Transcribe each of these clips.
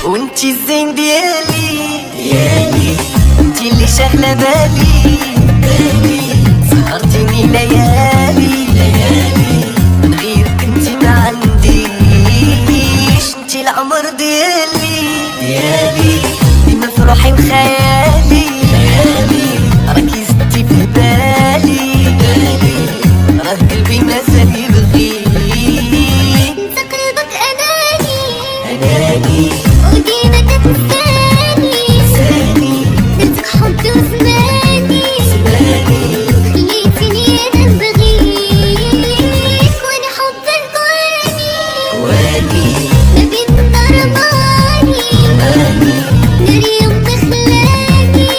وانتي الزين ديالي انتي اللي شاغله بالي سهرتيني ليالي من غيرك انتي ما عنديش. انتي العمر ديالي ديما في روحي وخيالي راكي زدتي في بالي راه قلبي مازال يبغيك. انت قلبك اناني وديما تنساني درتك حبي وزماني خليتيني انا نبغيك وانا حبك كواني ما بين النار ماني نار يوم تخلاني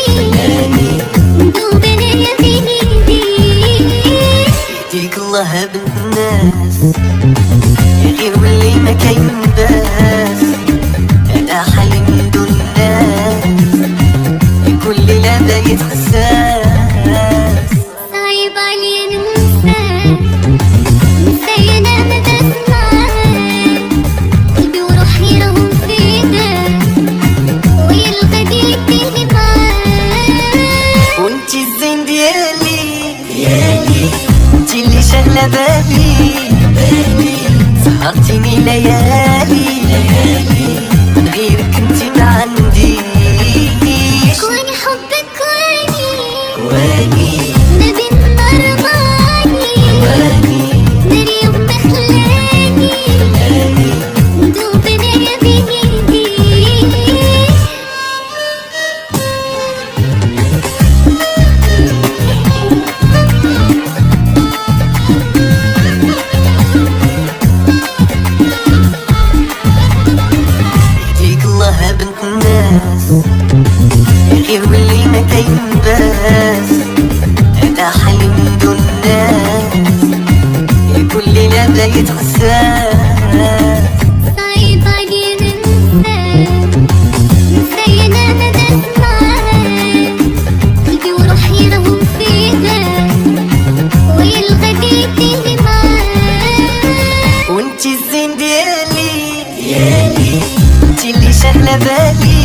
ندوب انايا بين ايديك. يهديك الله بنت الناس غير واللي ما كاين باس انا حالي من دون الناس كل ليلة بايت حساس. صعيب عليا ننساك نساي انا ما درت معاك قلبي وروحي راهم في ايدك ويا الغادي يديني معاك. وانتي الزين ديالي انتي اللي شاغله بالي سهرتيني ليالي من غيرك انتي ما عنديش. كوني حبك واني ما بين النار ماني نار يوم ما خلاني ندوب انايا بين ايديك. يهديك الله بنت الناس غير واللي ما كاين باس انا حالي من دون الناس كل ليلة بايت حساس. صعيب عليا ننساك نساي انا ما درت معاك قلبي وروحي راهم في ايدك ويا الغادي يديني معاك. وانتي الزين ديالي انتي اللي شاغله بالي